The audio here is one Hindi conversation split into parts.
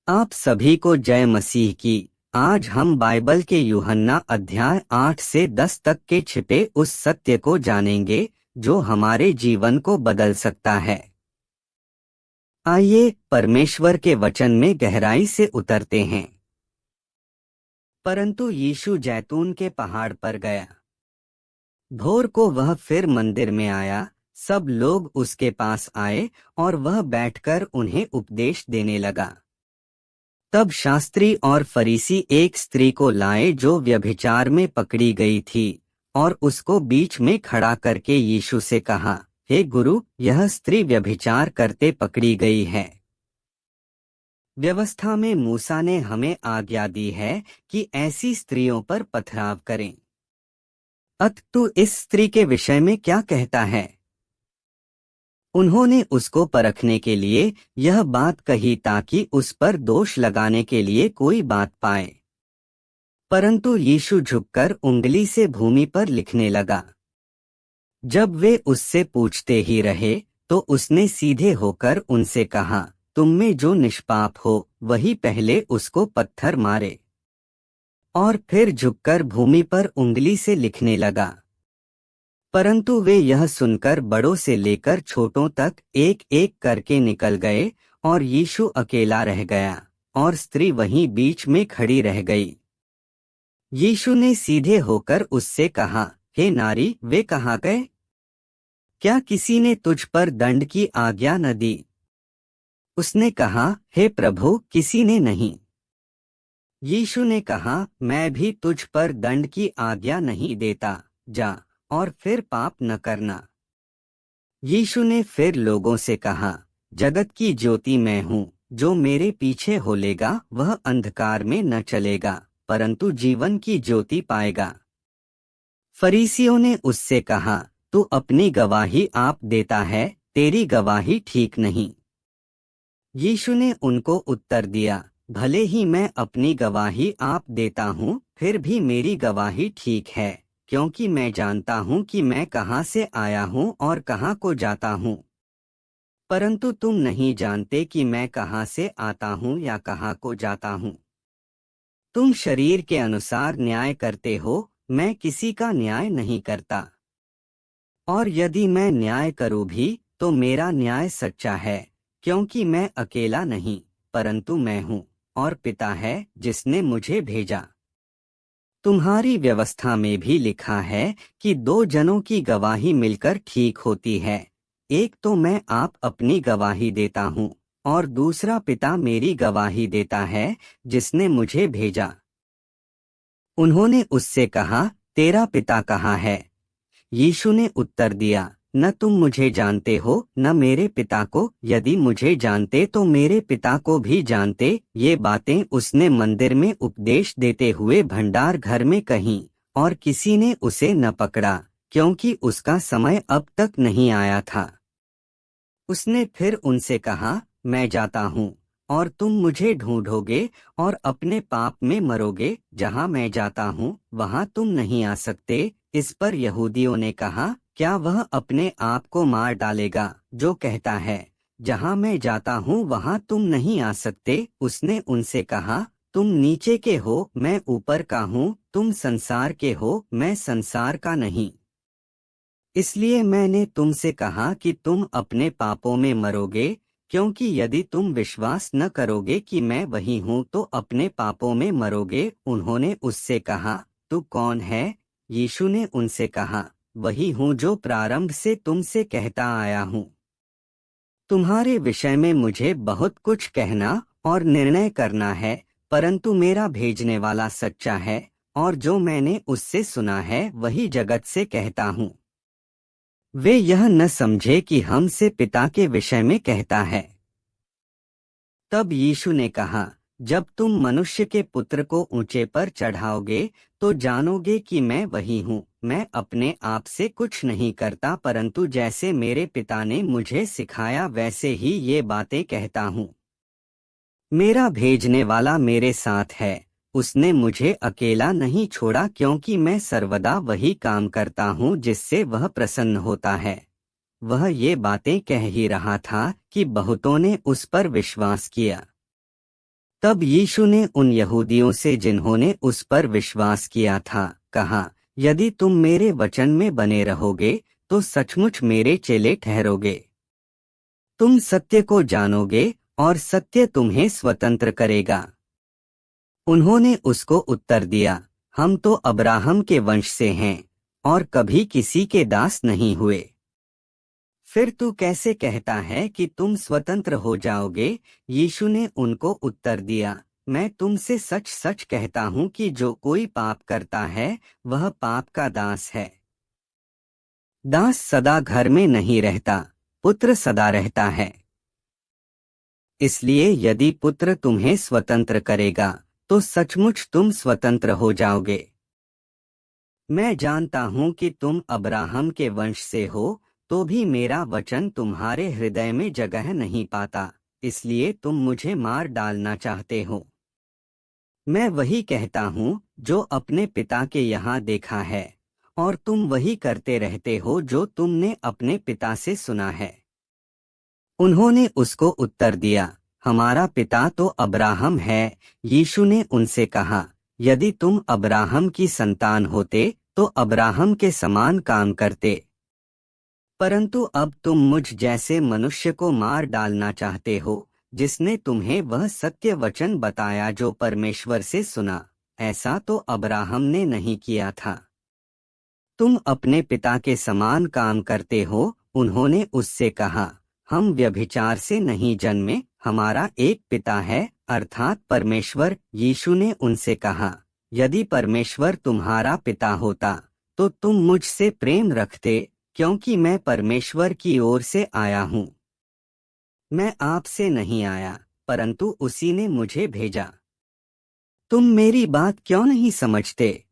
आप सभी को जय मसीह की। आज हम बाइबल के यूहन्ना अध्याय 8 से 10 तक के छिपे उस सत्य को जानेंगे जो हमारे जीवन को बदल सकता है। आइए परमेश्वर के वचन में गहराई से उतरते हैं। परंतु यीशु जैतून के पहाड़ पर गया। भोर को वह फिर मंदिर में आया। सब लोग उसके पास आए और वह बैठकर उन्हें उपदेश देने लगा। तब शास्त्री और फरीसी एक स्त्री को लाए जो व्यभिचार में पकड़ी गई थी, और उसको बीच में खड़ा करके यीशु से कहा, हे गुरु, यह स्त्री व्यभिचार करते पकड़ी गई है। व्यवस्था में मूसा ने हमें आज्ञा दी है कि ऐसी स्त्रियों पर पथराव करें। अत तू इस स्त्री के विषय में क्या कहता है? उन्होंने उसको परखने के लिए यह बात कही ताकि उस पर दोष लगाने के लिए कोई बात पाए। परंतु यीशु झुककर उंगली से भूमि पर लिखने लगा। जब वे उससे पूछते ही रहे तो उसने सीधे होकर उनसे कहा, तुम में जो निष्पाप हो वही पहले उसको पत्थर मारे। और फिर झुककर भूमि पर उंगली से लिखने लगा। परंतु वे यह सुनकर बड़ों से लेकर छोटों तक एक एक करके निकल गए, और यीशु अकेला रह गया, और स्त्री वहीं बीच में खड़ी रह गई। यीशु ने सीधे होकर उससे कहा, हे नारी, वे कहाँ गए? क्या किसी ने तुझ पर दंड की आज्ञा न दी? उसने कहा, हे प्रभु, किसी ने नहीं। यीशु ने कहा, मैं भी तुझ पर दंड की आज्ञा नहीं देता, जा और फिर पाप न करना। यीशु ने फिर लोगों से कहा, जगत की ज्योति मैं हूँ, जो मेरे पीछे हो लेगा वह अंधकार में न चलेगा, परंतु जीवन की ज्योति पाएगा। फरीसियों ने उससे कहा, तू अपनी गवाही आप देता है, तेरी गवाही ठीक नहीं। यीशु ने उनको उत्तर दिया, भले ही मैं अपनी गवाही आप देता हूँ, फिर भी मेरी गवाही ठीक है, क्योंकि मैं जानता हूँ कि मैं कहाँ से आया हूँ और कहाँ को जाता हूँ। परंतु तुम नहीं जानते कि मैं कहाँ से आता हूँ या कहाँ को जाता हूँ। तुम शरीर के अनुसार न्याय करते हो, मैं किसी का न्याय नहीं करता। और यदि मैं न्याय करूँ भी तो मेरा न्याय सच्चा है, क्योंकि मैं अकेला नहीं, परंतु मैं हूँ और पिता है जिसने मुझे भेजा। तुम्हारी व्यवस्था में भी लिखा है कि दो जनों की गवाही मिलकर ठीक होती है। एक तो मैं आप अपनी गवाही देता हूँ, और दूसरा पिता मेरी गवाही देता है जिसने मुझे भेजा। उन्होंने उससे कहा, तेरा पिता कहाँ है? यीशु ने उत्तर दिया, न तुम मुझे जानते हो न मेरे पिता को। यदि मुझे जानते तो मेरे पिता को भी जानते। ये बातें उसने मंदिर में उपदेश देते हुए भंडार घर में कहीं, और किसी ने उसे न पकड़ा, क्योंकि उसका समय अब तक नहीं आया था। उसने फिर उनसे कहा, मैं जाता हूँ, और तुम मुझे ढूंढोगे और अपने पाप में मरोगे। जहाँ मैं जाता हूँ वहाँ तुम नहीं आ सकते। इस पर यहूदियों ने कहा, क्या वह अपने आप को मार डालेगा जो कहता है, जहाँ मैं जाता हूँ वहाँ तुम नहीं आ सकते? उसने उनसे कहा, तुम नीचे के हो, मैं ऊपर का हूँ। तुम संसार के हो, मैं संसार का नहीं। इसलिए मैंने तुमसे कहा कि तुम अपने पापों में मरोगे, क्योंकि यदि तुम विश्वास न करोगे कि मैं वही हूँ तो अपने पापों में मरोगे। उन्होंने उससे कहा, तू कौन है? यीशु ने उनसे कहा, वही हूँ जो प्रारंभ से तुमसे कहता आया हूँ। तुम्हारे विषय में मुझे बहुत कुछ कहना और निर्णय करना है, परंतु मेरा भेजने वाला सच्चा है, और जो मैंने उससे सुना है वही जगत से कहता हूँ। वे यह न समझे कि हमसे पिता के विषय में कहता है। तब यीशु ने कहा, जब तुम मनुष्य के पुत्र को ऊंचे पर चढ़ाओगे तो जानोगे कि मैं वही हूँ। मैं अपने आप से कुछ नहीं करता, परंतु जैसे मेरे पिता ने मुझे सिखाया वैसे ही ये बातें कहता हूँ। मेरा भेजने वाला मेरे साथ है, उसने मुझे अकेला नहीं छोड़ा, क्योंकि मैं सर्वदा वही काम करता हूँ जिससे वह प्रसन्न होता है। वह ये बातें कह ही रहा था कि बहुतों ने उस पर विश्वास किया। तब यीशु ने उन यहूदियों से जिन्होंने उस पर विश्वास किया था कहा, यदि तुम मेरे वचन में बने रहोगे तो सचमुच मेरे चेले ठहरोगे। तुम सत्य को जानोगे और सत्य तुम्हें स्वतंत्र करेगा। उन्होंने उसको उत्तर दिया, हम तो अब्राहम के वंश से हैं और कभी किसी के दास नहीं हुए। फिर तू कैसे कहता है कि तुम स्वतंत्र हो जाओगे? यीशु ने उनको उत्तर दिया, मैं तुमसे सच सच कहता हूँ कि जो कोई पाप करता है वह पाप का दास है। दास सदा घर में नहीं रहता, पुत्र सदा रहता है। इसलिए यदि पुत्र तुम्हें स्वतंत्र करेगा तो सचमुच तुम स्वतंत्र हो जाओगे। मैं जानता हूँ कि तुम अब्राहम के वंश से हो, तो भी मेरा वचन तुम्हारे हृदय में जगह नहीं पाता, इसलिए तुम मुझे मार डालना चाहते हो। मैं वही कहता हूँ जो अपने पिता के यहाँ देखा है, और तुम वही करते रहते हो जो तुमने अपने पिता से सुना है। उन्होंने उसको उत्तर दिया, हमारा पिता तो अब्राहम है। यीशु ने उनसे कहा, यदि तुम अब्राहम की संतान होते तो अब्राहम के समान काम करते, परंतु अब तुम मुझ जैसे मनुष्य को मार डालना चाहते हो, जिसने तुम्हें वह सत्य वचन बताया जो परमेश्वर से सुना। ऐसा तो अब्राहम ने नहीं किया था। तुम अपने पिता के समान काम करते हो। उन्होंने उससे कहा, हम व्यभिचार से नहीं जन्मे, हमारा एक पिता है, अर्थात परमेश्वर। यीशु ने उनसे कहा, यदि परमेश्वर तुम्हारा पिता होता तो तुम मुझसे प्रेम रखते, क्योंकि मैं परमेश्वर की ओर से आया हूँ। मैं आपसे नहीं आया, परंतु उसी ने मुझे भेजा। तुम मेरी बात क्यों नहीं समझते?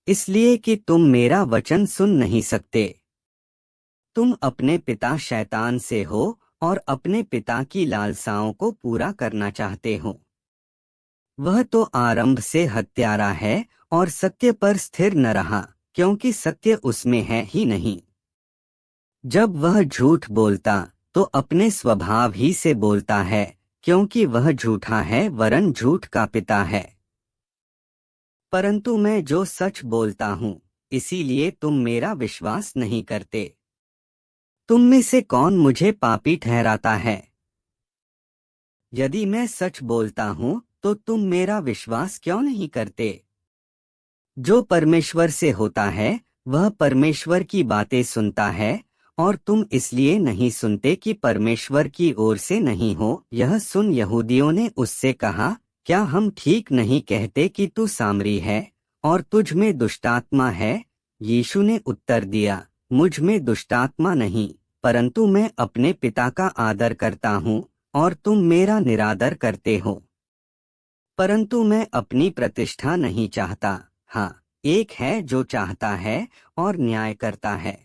इसलिए कि तुम मेरा वचन सुन नहीं सकते। तुम अपने पिता शैतान से हो और अपने पिता की लालसाओं को पूरा करना चाहते हो। वह तो आरंभ से हत्यारा है और सत्य पर स्थिर न रहा, क्योंकि सत्य उसमें है ही नहीं। जब वह झूठ बोलता तो अपने स्वभाव ही से बोलता है, क्योंकि वह झूठा है वरन झूठ का पिता है। परंतु मैं जो सच बोलता हूँ, इसीलिए तुम मेरा विश्वास नहीं करते। तुम में से कौन मुझे पापी ठहराता है? यदि मैं सच बोलता हूँ तो तुम मेरा विश्वास क्यों नहीं करते? जो परमेश्वर से होता है वह परमेश्वर की बातें सुनता है, और तुम इसलिए नहीं सुनते कि परमेश्वर की ओर से नहीं हो। यह सुन यहूदियों ने उससे कहा, क्या हम ठीक नहीं कहते कि तू सामरी है और तुझ में दुष्टात्मा है? यीशु ने उत्तर दिया, मुझ में दुष्टात्मा नहीं, परंतु मैं अपने पिता का आदर करता हूँ और तुम मेरा निरादर करते हो। परंतु मैं अपनी प्रतिष्ठा नहीं चाहता, हाँ, एक है जो चाहता है और न्याय करता है।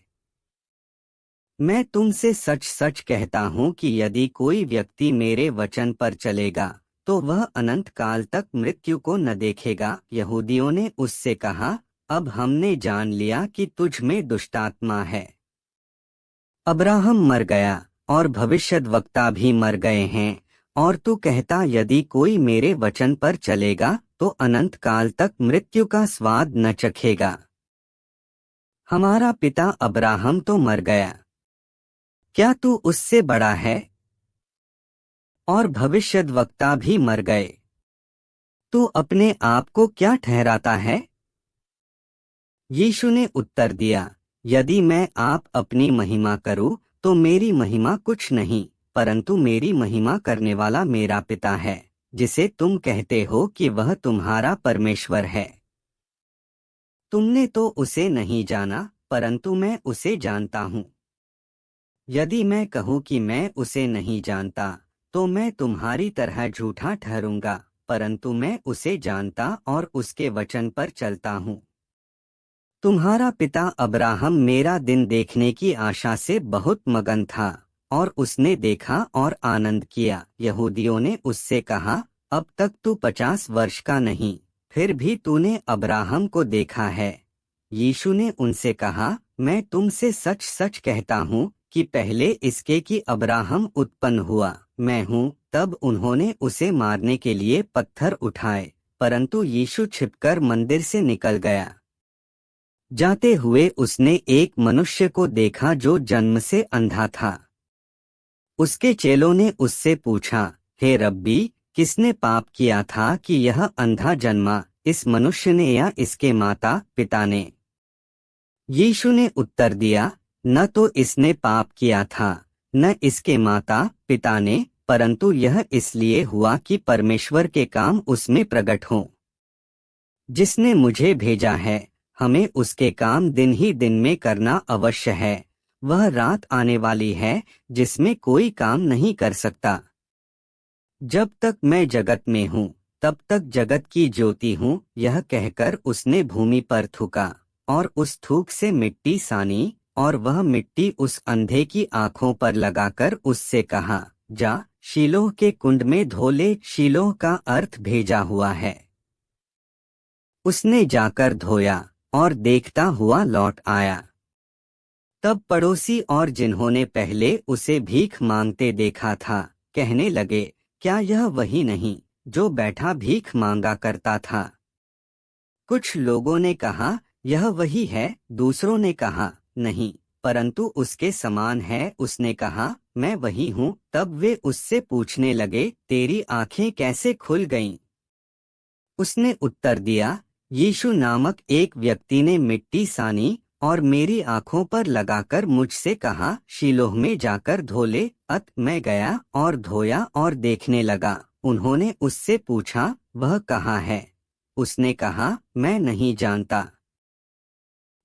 मैं तुमसे सच सच कहता हूँ कि यदि कोई व्यक्ति मेरे वचन पर चलेगा तो वह अनंत काल तक मृत्यु को न देखेगा। यहूदियों ने उससे कहा, अब हमने जान लिया कि तुझ में दुष्टात्मा है। अब्राहम मर गया और भविष्यद्वक्ता भी मर गए हैं, और तू कहता यदि कोई मेरे वचन पर चलेगा तो अनंत काल तक मृत्यु का स्वाद न चखेगा। हमारा पिता अब्राहम तो मर गया, क्या तू उससे बड़ा है? और भविष्यद्वक्ता भी मर गए, तू अपने आप को क्या ठहराता है? यीशु ने उत्तर दिया, यदि मैं आप अपनी महिमा करूं तो मेरी महिमा कुछ नहीं, परंतु मेरी महिमा करने वाला मेरा पिता है, जिसे तुम कहते हो कि वह तुम्हारा परमेश्वर है। तुमने तो उसे नहीं जाना, परंतु मैं उसे जानता हूँ। यदि मैं कहूँ कि मैं उसे नहीं जानता तो मैं तुम्हारी तरह झूठा ठहरूंगा, परंतु मैं उसे जानता और उसके वचन पर चलता हूँ। तुम्हारा पिता अब्राहम मेरा दिन देखने की आशा से बहुत मगन था, और उसने देखा और आनंद किया। यहूदियों ने उससे कहा, अब तक तू 50 वर्ष का नहीं, फिर भी तूने अब्राहम को देखा है। यीशु ने उनसे कहा, मैं तुमसे सच सच कहता हूँ कि पहले इसके कि अब्राहम उत्पन्न हुआ, मैं हूँ तब उन्होंने उसे मारने के लिए पत्थर उठाए, परंतु यीशु छिपकर मंदिर से निकल गया। जाते हुए उसने एक मनुष्य को देखा जो जन्म से अंधा था। उसके चेलों ने उससे पूछा, हे रब्बी, किसने पाप किया था कि यह अंधा जन्मा, इस मनुष्य ने या इसके माता पिता ने? यीशु ने उत्तर दिया, न तो इसने पाप किया था, न इसके माता पिता ने, परंतु यह इसलिए हुआ कि परमेश्वर के काम उसमें प्रकट हों। जिसने मुझे भेजा है, हमें उसके काम दिन ही दिन में करना अवश्य है। वह रात आने वाली है जिसमें कोई काम नहीं कर सकता। जब तक मैं जगत में हूँ, तब तक जगत की ज्योति हूँ, यह कहकर उसने भूमि पर थूका, और उस थूक से मिट्टी सानी, और वह मिट्टी उस अंधे की आंखों पर लगाकर उससे कहा, जा शीलोह के कुंड में धो ले। शीलोह का अर्थ भेजा हुआ है। उसने जाकर धोया और देखता हुआ लौट आया। तब पड़ोसी और जिन्होंने पहले उसे भीख मांगते देखा था, कहने लगे, क्या यह वही नहीं जो बैठा भीख मांगा करता था? कुछ लोगों ने कहा, यह वही है। दूसरों ने कहा, नहीं, परंतु उसके समान है। उसने कहा, मैं वही हूँ। तब वे उससे पूछने लगे, तेरी आंखें कैसे खुल गईं? उसने उत्तर दिया, यीशु नामक एक व्यक्ति ने मिट्टी सानी और मेरी आंखों पर लगाकर मुझसे कहा, शीलोह में जाकर धो ले। अत मैं गया और धोया और देखने लगा। उन्होंने उससे पूछा, वह कहाँ है? उसने कहा, मैं नहीं जानता।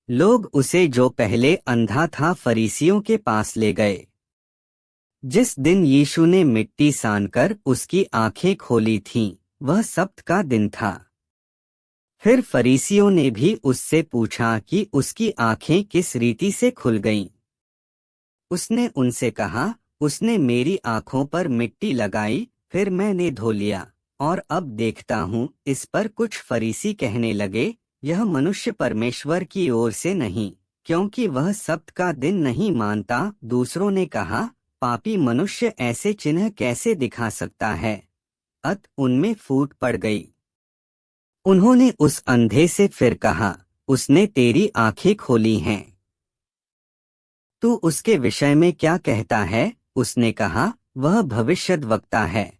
लोग उसे, जो पहले अंधा था, फरीसियों के पास ले गए। जिस दिन यीशु ने मिट्टी सानकर उसकी आंखें खोली थीं, वह सब्त का दिन था। फिर फरीसियों ने भी उससे पूछा कि उसकी आंखें किस रीति से खुल गईं। उसने उनसे कहा, उसने मेरी आंखों पर मिट्टी लगाई, फिर मैंने धो लिया, और अब देखता हूँ। इस पर कुछ फरीसी कहने लगे, यह मनुष्य परमेश्वर की ओर से नहीं, क्योंकि वह सब्त का दिन नहीं मानता। दूसरों ने कहा, पापी मनुष्य ऐसे चिन्ह कैसे दिखा सकता है? अत उनमें फूट पड़ गई। उन्होंने उस अंधे से फिर कहा, उसने तेरी आंखें खोली हैं, तू उसके विषय में क्या कहता है? उसने कहा, वह भविष्यद्वक्ता है।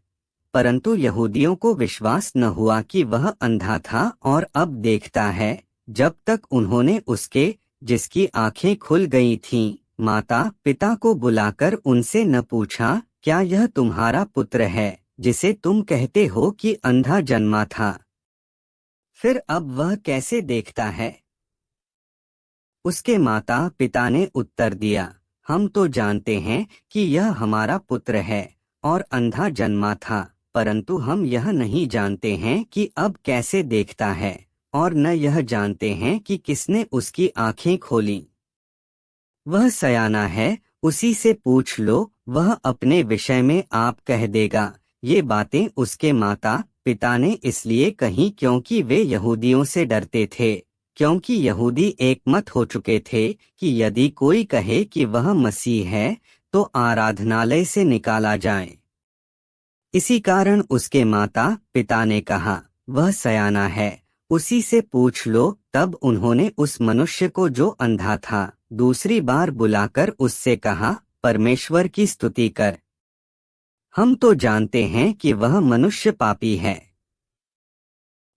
परंतु यहूदियों को विश्वास न हुआ कि वह अंधा था और अब देखता है, जब तक उन्होंने उसके, जिसकी आंखें खुल गई थीं, माता पिता को बुलाकर उनसे न पूछा, क्या यह तुम्हारा पुत्र है, जिसे तुम कहते हो कि अंधा जन्मा था? फिर अब वह कैसे देखता है? उसके माता पिता ने उत्तर दिया, हम तो जानते हैं कि यह हमारा पुत्र है और अंधा जन्मा था, परंतु हम यह नहीं जानते हैं कि अब कैसे देखता है, और न यह जानते हैं कि किसने उसकी आंखें खोली। वह सयाना है, उसी से पूछ लो, वह अपने विषय में आप कह देगा। ये बातें उसके माता पिता ने इसलिए कही क्योंकि वे यहूदियों से डरते थे, क्योंकि यहूदी एकमत हो चुके थे कि यदि कोई कहे कि वह मसीह है, तो आराधनालय से निकाला जाए। इसी कारण उसके माता पिता ने कहा, वह सयाना है, उसी से पूछ लो। तब उन्होंने उस मनुष्य को, जो अंधा था, दूसरी बार बुलाकर उससे कहा, परमेश्वर की स्तुति कर। हम तो जानते हैं कि वह मनुष्य पापी है।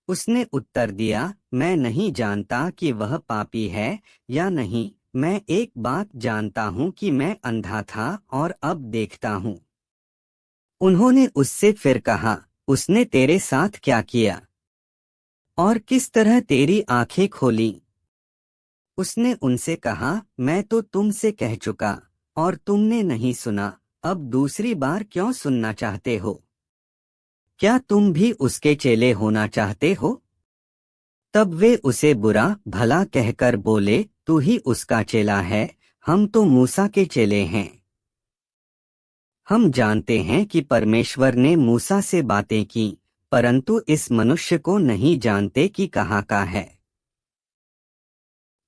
उसने उत्तर दिया, मैं नहीं जानता कि वह पापी है या नहीं। मैं एक बात जानता हूँ कि मैं अंधा था और अब देखता हूँ। उन्होंने उससे फिर कहा, उसने तेरे साथ क्या किया और किस तरह तेरी आंखें खोली? उसने उनसे कहा, मैं तो तुमसे कह चुका और तुमने नहीं सुना, अब दूसरी बार क्यों सुनना चाहते हो? क्या तुम भी उसके चेले होना चाहते हो? तब वे उसे बुरा भला कहकर बोले, तू ही उसका चेला है, हम तो मूसा के चेले हैं। हम जानते हैं कि परमेश्वर ने मूसा से बातें की, परंतु इस मनुष्य को नहीं जानते कि कहाँ का है।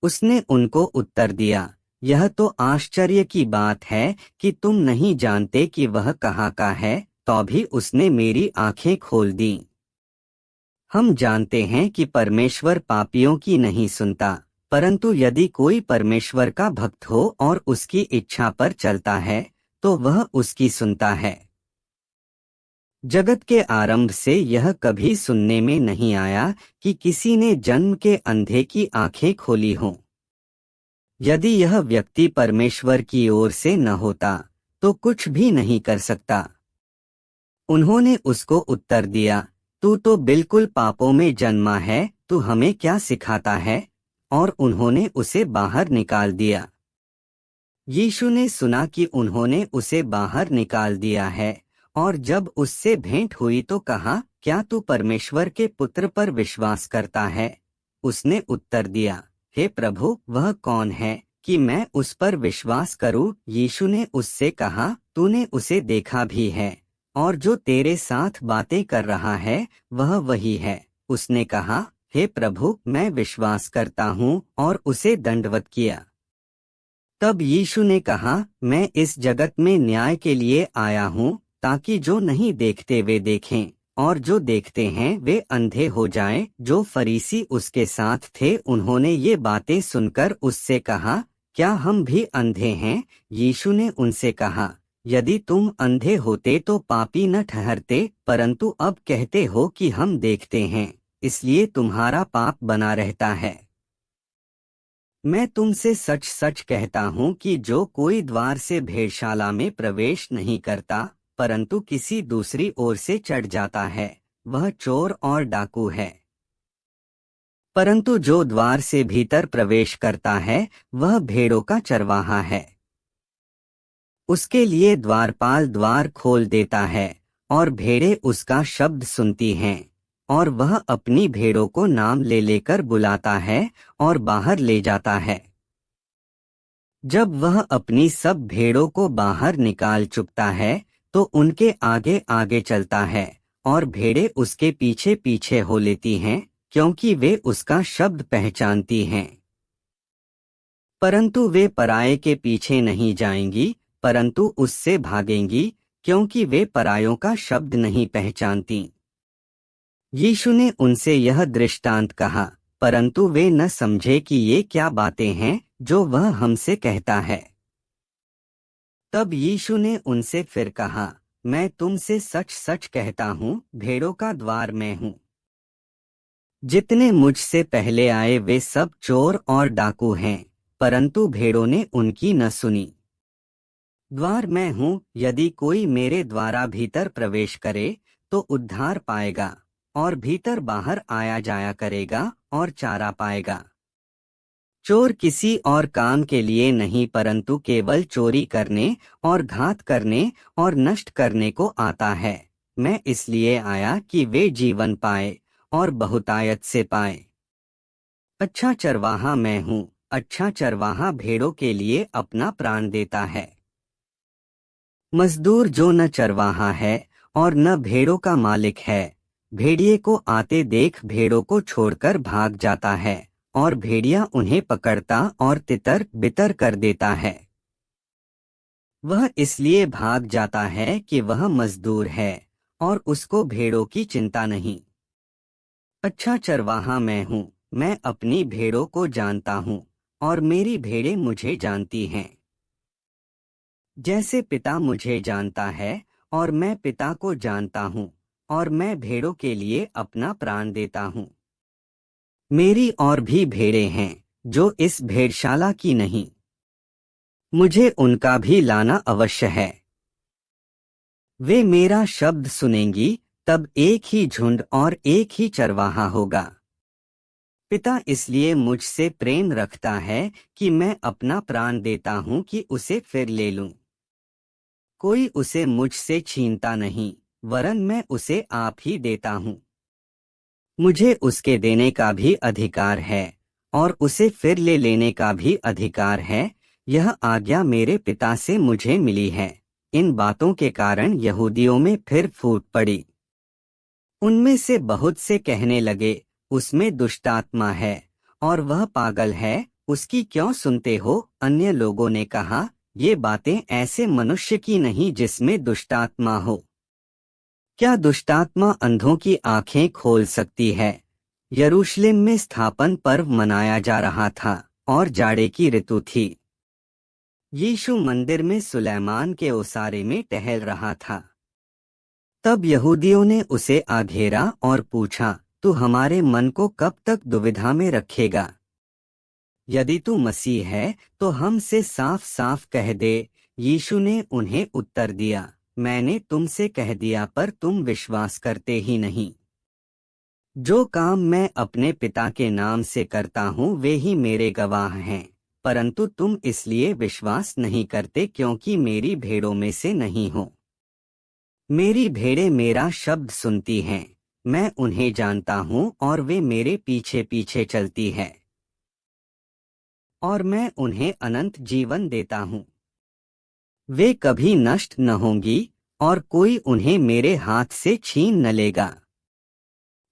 उसने उनको उत्तर दिया, यह तो आश्चर्य की बात है कि तुम नहीं जानते कि वह कहाँ का है। तो भी उसने मेरी आंखें खोल दी। हम जानते हैं कि परमेश्वर पापियों की नहीं सुनता, परंतु यदि कोई परमेश्वर का भक्त हो और उसकी इच्छा पर चलता है तो वह उसकी सुनता है। जगत के आरंभ से यह कभी सुनने में नहीं आया कि किसी ने जन्म के अंधे की आंखें खोली हों। यदि यह व्यक्ति परमेश्वर की ओर से न होता तो कुछ भी नहीं कर सकता। उन्होंने उसको उत्तर दिया, तू तो बिल्कुल पापों में जन्मा है, तू हमें क्या सिखाता है? और उन्होंने उसे बाहर निकाल दिया। यीशु ने सुना कि उन्होंने उसे बाहर निकाल दिया है और जब उससे भेंट हुई तो कहा, क्या तू परमेश्वर के पुत्र पर विश्वास करता है? उसने उत्तर दिया, हे प्रभु, वह कौन है कि मैं उस पर विश्वास करूं? यीशु ने उससे कहा, तूने उसे देखा भी है और जो तेरे साथ बातें कर रहा है वह वही है। उसने कहा, हे प्रभु, मैं विश्वास करता हूँ, और उसे दंडवत किया। तब यीशु ने कहा, मैं इस जगत में न्याय के लिए आया हूँ, ताकि जो नहीं देखते वे देखें और जो देखते हैं वे अंधे हो जाएं। जो फरीसी उसके साथ थे उन्होंने ये बातें सुनकर उससे कहा, क्या हम भी अंधे हैं? यीशु ने उनसे कहा, यदि तुम अंधे होते तो पापी न ठहरते, परंतु अब कहते हो कि हम देखते हैं, इसलिए तुम्हारा पाप बना रहता है। मैं तुमसे सच सच कहता हूँ कि जो कोई द्वार से भेड़शाला में प्रवेश नहीं करता, परंतु किसी दूसरी ओर से चढ़ जाता है, वह चोर और डाकू है। परंतु जो द्वार से भीतर प्रवेश करता है वह भेड़ों का चरवाहा है। उसके लिए द्वारपाल द्वार खोल देता है और भेड़ें उसका शब्द सुनती हैं, और वह अपनी भेड़ों को नाम ले लेकर बुलाता है और बाहर ले जाता है। जब वह अपनी सब भेड़ों को बाहर निकाल चुकता है तो उनके आगे आगे चलता है, और भेड़ें उसके पीछे पीछे हो लेती हैं, क्योंकि वे उसका शब्द पहचानती हैं। परंतु वे पराये के पीछे नहीं जाएंगी, परंतु उससे भागेंगी, क्योंकि वे परायों का शब्द नहीं पहचानती। यीशु ने उनसे यह दृष्टांत कहा, परंतु वे न समझे कि ये क्या बातें हैं जो वह हमसे कहता है। तब यीशु ने उनसे फिर कहा, मैं तुमसे सच सच कहता हूँ, भेड़ों का द्वार मैं हूँ। जितने मुझसे पहले आए वे सब चोर और डाकू हैं, परंतु भेड़ों ने उनकी न सुनी। द्वार मैं हूँ, यदि कोई मेरे द्वारा भीतर प्रवेश करे तो उद्धार पाएगा और भीतर बाहर आया जाया करेगा और चारा पाएगा। चोर किसी और काम के लिए नहीं, परंतु केवल चोरी करने और घात करने और नष्ट करने को आता है। मैं इसलिए आया कि वे जीवन पाए और बहुतायत से पाए। अच्छा चरवाहा मैं हूँ, अच्छा चरवाहा भेड़ों के लिए अपना प्राण देता है। मजदूर जो न चरवाहा है और न भेड़ों का मालिक है, भेड़िए को आते देख भेड़ों को छोड़कर भाग जाता है, और भेड़िया उन्हें पकड़ता और तितर बितर कर देता है। वह इसलिए भाग जाता है कि वह मजदूर है और उसको भेड़ों की चिंता नहीं। अच्छा चरवाहा मैं हूँ, मैं अपनी भेड़ों को जानता हूँ और मेरी भेड़ें मुझे जानती हैं। जैसे पिता मुझे जानता है और मैं पिता को जानता हूँ, और मैं भेड़ों के लिए अपना प्राण देता हूँ। मेरी और भी भेड़ें हैं जो इस भेड़शाला की नहीं, मुझे उनका भी लाना अवश्य है। वे मेरा शब्द सुनेंगी, तब एक ही झुंड और एक ही चरवाहा होगा। पिता इसलिए मुझसे प्रेम रखता है कि मैं अपना प्राण देता हूँ कि उसे फिर ले लूं। कोई उसे मुझसे छीनता नहीं, वरन मैं उसे आप ही देता हूँ। मुझे उसके देने का भी अधिकार है और उसे फिर ले लेने का भी अधिकार है। यह आज्ञा मेरे पिता से मुझे मिली है। इन बातों के कारण यहूदियों में फिर फूट पड़ी। उनमें से बहुत से कहने लगे, उसमें दुष्टात्मा है और वह पागल है, उसकी क्यों सुनते हो? अन्य लोगों ने कहा, ये बातें ऐसे मनुष्य की नहीं जिसमें दुष्टात्मा हो। क्या दुष्टात्मा अंधों की आंखें खोल सकती है? यरूशलेम में स्थापन पर्व मनाया जा रहा था और जाड़े की ऋतु थी। यीशु मंदिर में सुलैमान के ओसारे में टहल रहा था। तब यहूदियों ने उसे घेरा और पूछा, तू हमारे मन को कब तक दुविधा में रखेगा? यदि तू मसीह है तो हमसे साफ साफ कह दे। यीशु ने उन्हें उत्तर दिया, मैंने तुमसे कह दिया पर तुम विश्वास करते ही नहीं। जो काम मैं अपने पिता के नाम से करता हूँ वे ही मेरे गवाह हैं, परंतु तुम इसलिए विश्वास नहीं करते क्योंकि मेरी भेड़ों में से नहीं हो। मेरी भेड़ें मेरा शब्द सुनती हैं, मैं उन्हें जानता हूँ और वे मेरे पीछे पीछे चलती है और मैं उन्हें अनंत जीवन देता हूँ। वे कभी नष्ट न होंगी और कोई उन्हें मेरे हाथ से छीन न लेगा।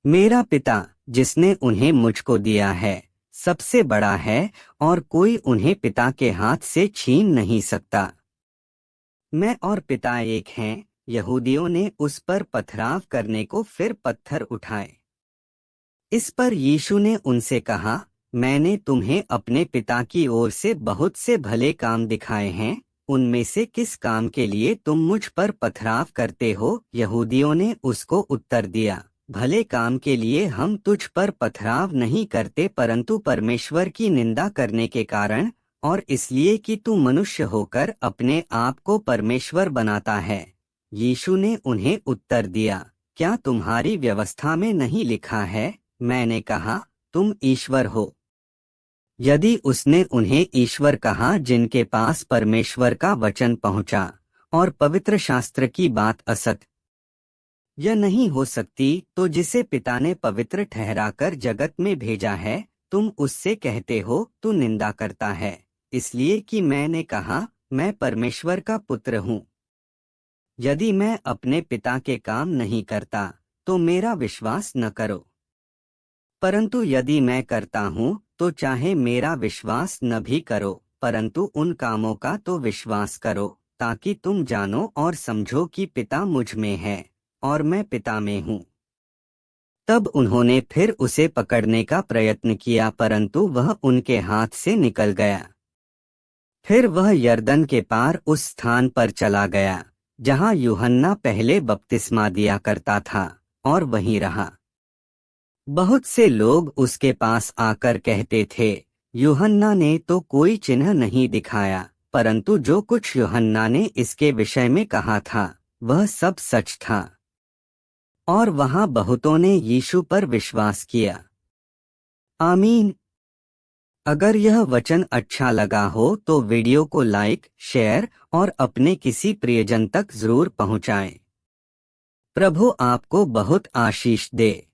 मेरा पिता जिसने उन्हें मुझको दिया है सबसे बड़ा है और कोई उन्हें पिता के हाथ से छीन नहीं सकता। मैं और पिता एक हैं। यहूदियों ने उस पर पथराव करने को फिर पत्थर उठाए। इस पर यीशु ने उनसे कहा, मैंने तुम्हें अपने पिता की ओर से बहुत से भले काम दिखाए हैं, उनमें से किस काम के लिए तुम मुझ पर पथराव करते हो? यहूदियों ने उसको उत्तर दिया, भले काम के लिए हम तुझ पर पथराव नहीं करते परंतु परमेश्वर की निंदा करने के कारण और इसलिए कि तू मनुष्य होकर अपने आप को परमेश्वर बनाता है। यीशु ने उन्हें उत्तर दिया, क्या तुम्हारी व्यवस्था में नहीं लिखा है, मैंने कहा तुम ईश्वर हो? यदि उसने उन्हें ईश्वर कहा जिनके पास परमेश्वर का वचन पहुंचा और पवित्र शास्त्र की बात असत यह नहीं हो सकती, तो जिसे पिता ने पवित्र ठहराकर जगत में भेजा है तुम उससे कहते हो तू निंदा करता है, इसलिए कि मैंने कहा मैं परमेश्वर का पुत्र हूँ। यदि मैं अपने पिता के काम नहीं करता तो मेरा विश्वास न करो, परंतु यदि मैं करता हूँ तो चाहे मेरा विश्वास न भी करो परंतु उन कामों का तो विश्वास करो, ताकि तुम जानो और समझो कि पिता मुझ में है और मैं पिता में हूँ। तब उन्होंने फिर उसे पकड़ने का प्रयत्न किया परंतु वह उनके हाथ से निकल गया। फिर वह यरदन के पार उस स्थान पर चला गया जहाँ यूहन्ना पहले बपतिस्मा दिया करता था और वहीं रहा। बहुत से लोग उसके पास आकर कहते थे, यूहन्ना ने तो कोई चिन्ह नहीं दिखाया, परंतु जो कुछ यूहन्ना ने इसके विषय में कहा था वह सब सच था। और वहां बहुतों ने यीशु पर विश्वास किया। आमीन। अगर यह वचन अच्छा लगा हो तो वीडियो को लाइक, शेयर और अपने किसी प्रियजन तक जरूर पहुंचाएं। प्रभु आपको बहुत आशीष दे।